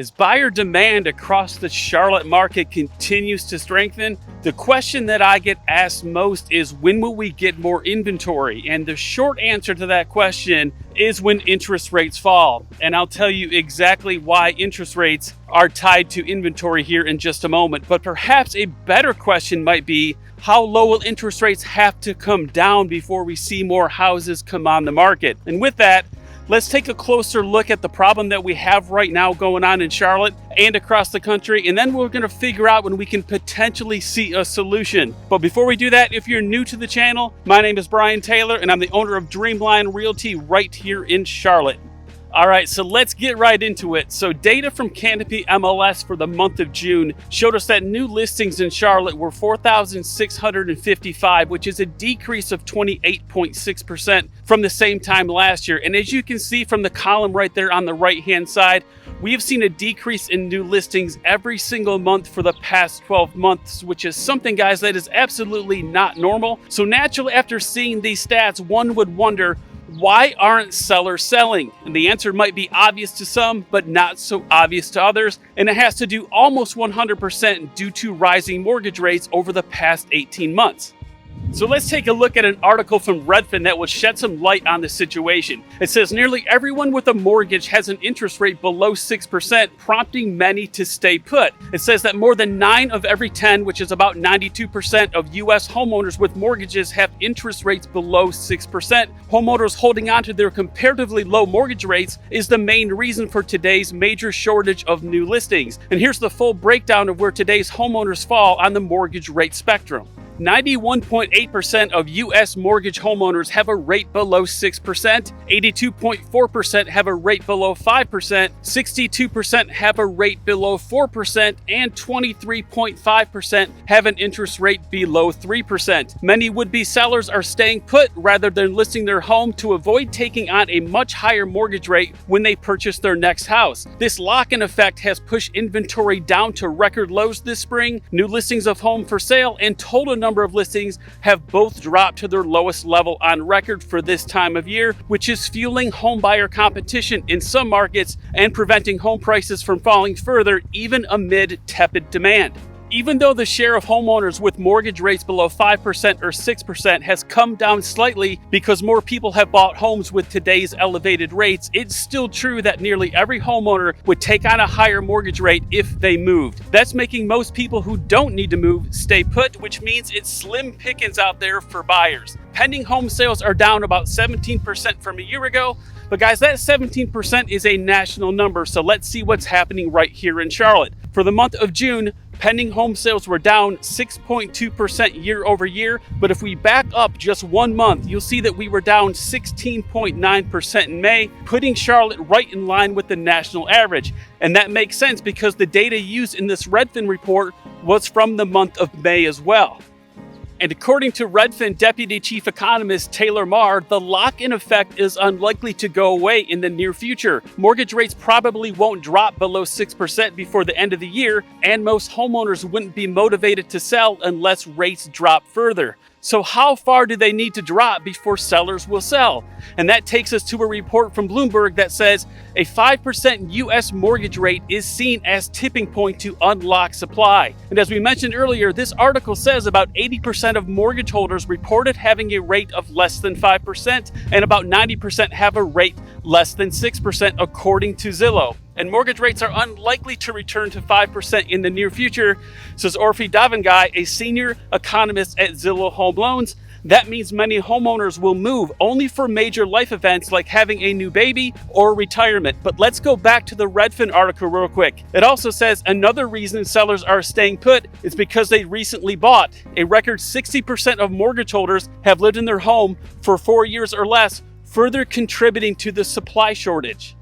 As buyer demand across the Charlotte market continues to strengthen, the question that I get asked most is, when will we get more inventory? And the short answer to that question is when interest rates fall. And I'll tell you exactly why interest rates are tied to inventory here in just a moment. But perhaps a better question might be, how low will interest rates have to come down before we see more houses come on the market? And with that, let's take a closer look at the problem that we have right now going on in Charlotte and across the country, and then we're going to figure out when we can potentially see a solution. But before we do that, if you're new to the channel, my name is Brian Taylor, and I'm the owner of Dreamline Realty right here in Charlotte. All right, so let's get right into it. So data from Canopy MLS for the month of June showed us that new listings in Charlotte were 4,655, which is a decrease of 28.6% from the same time last year. And as you can see from the column right there on the right-hand side, we have seen a decrease in new listings every single month for the past 12 months, which is something, guys, that is absolutely not normal. So naturally, after seeing these stats, one would wonder, why aren't sellers selling? And the answer might be obvious to some, but not so obvious to others. And it has to do almost 100% due to rising mortgage rates over the past 18 months. So let's take a look at an article from Redfin that will shed some light on the situation. It says nearly everyone with a mortgage has an interest rate below 6%, prompting many to stay put. It says that more than 9 of every 10, which is about 92% of U.S. homeowners with mortgages, have interest rates below 6%. Homeowners holding on to their comparatively low mortgage rates is the main reason for today's major shortage of new listings. And here's the full breakdown of where today's homeowners fall on the mortgage rate spectrum. 91.8% of U.S. mortgage homeowners have a rate below 6%, 82.4% have a rate below 5%, 62% have a rate below 4%, and 23.5% have an interest rate below 3%. Many would-be sellers are staying put rather than listing their home to avoid taking on a much higher mortgage rate when they purchase their next house. This lock-in effect has pushed inventory down to record lows this spring. New listings of home for sale and total number of listings have both dropped to their lowest level on record for this time of year, which is fueling home buyer competition in some markets and preventing home prices from falling further, even amid tepid demand. Even though the share of homeowners with mortgage rates below 5% or 6% has come down slightly because more people have bought homes with today's elevated rates, it's still true that nearly every homeowner would take on a higher mortgage rate if they moved. That's making most people who don't need to move stay put, which means it's slim pickings out there for buyers. Pending home sales are down about 17% from a year ago. But guys, that 17% is a national number, so let's see what's happening right here in Charlotte. For the month of June, pending home sales were down 6.2% year over year, but if we back up just 1 month, you'll see that we were down 16.9% in May, putting Charlotte right in line with the national average. And that makes sense because the data used in this Redfin report was from the month of May as well. And according to Redfin Deputy Chief Economist Taylor Marr, the lock-in effect is unlikely to go away in the near future. Mortgage rates probably won't drop below 6% before the end of the year, and most homeowners wouldn't be motivated to sell unless rates drop further. So how far do they need to drop before sellers will sell? And that takes us to a report from Bloomberg that says a 5% U.S. mortgage rate is seen as tipping point to unlock supply. And as we mentioned earlier, this article says about 80% of mortgage holders reported having a rate of less than 5%, and about 90% have a rate less than 6%, according to Zillow. And mortgage rates are unlikely to return to 5% in the near future, says Orphe Davangai, a senior economist at Zillow Home Loans. That means many homeowners will move only for major life events like having a new baby or retirement. But let's go back to the Redfin article real quick. It also says another reason sellers are staying put is because they recently bought. A record 60% of mortgage holders have lived in their home for 4 years or less, further contributing to the supply shortage.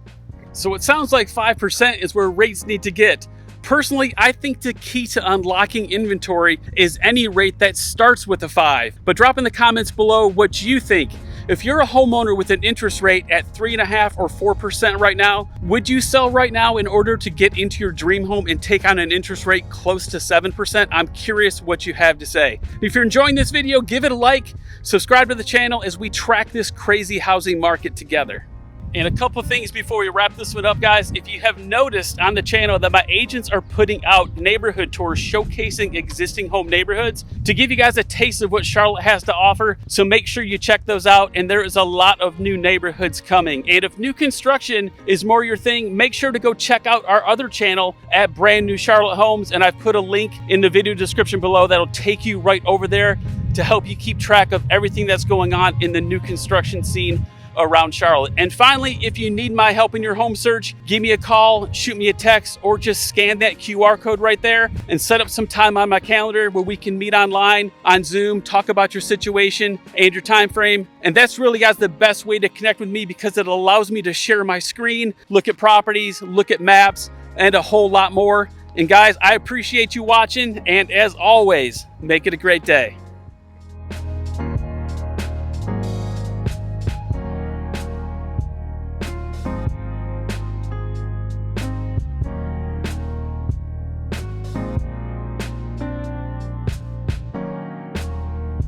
So it sounds like 5% is where rates need to get. Personally, I think the key to unlocking inventory is any rate that starts with a 5. But drop in the comments below what you think. If you're a homeowner with an interest rate at 3.5% or 4% right now, would you sell right now in order to get into your dream home and take on an interest rate close to 7%? I'm curious what you have to say. If you're enjoying this video, give it a like, subscribe to the channel as we track this crazy housing market together. And a couple things before we wrap this one up, guys. If you have noticed on the channel that my agents are putting out neighborhood tours showcasing existing home neighborhoods to give you guys a taste of what Charlotte has to offer. So make sure you check those out. And there is a lot of new neighborhoods coming. And if new construction is more your thing, make sure to go check out our other channel at Brand New Charlotte Homes. And I've put a link in the video description below that'll take you right over there to help you keep track of everything that's going on in the new construction scene around Charlotte. And finally, if you need my help in your home search, give me a call, shoot me a text, or just scan that QR code right there and set up some time on my calendar where we can meet online on Zoom, talk about your situation and your time frame. And that's really, guys, the best way to connect with me because it allows me to share my screen, look at properties, look at maps, and a whole lot more. And guys, I appreciate you watching, and as always, make it a great day.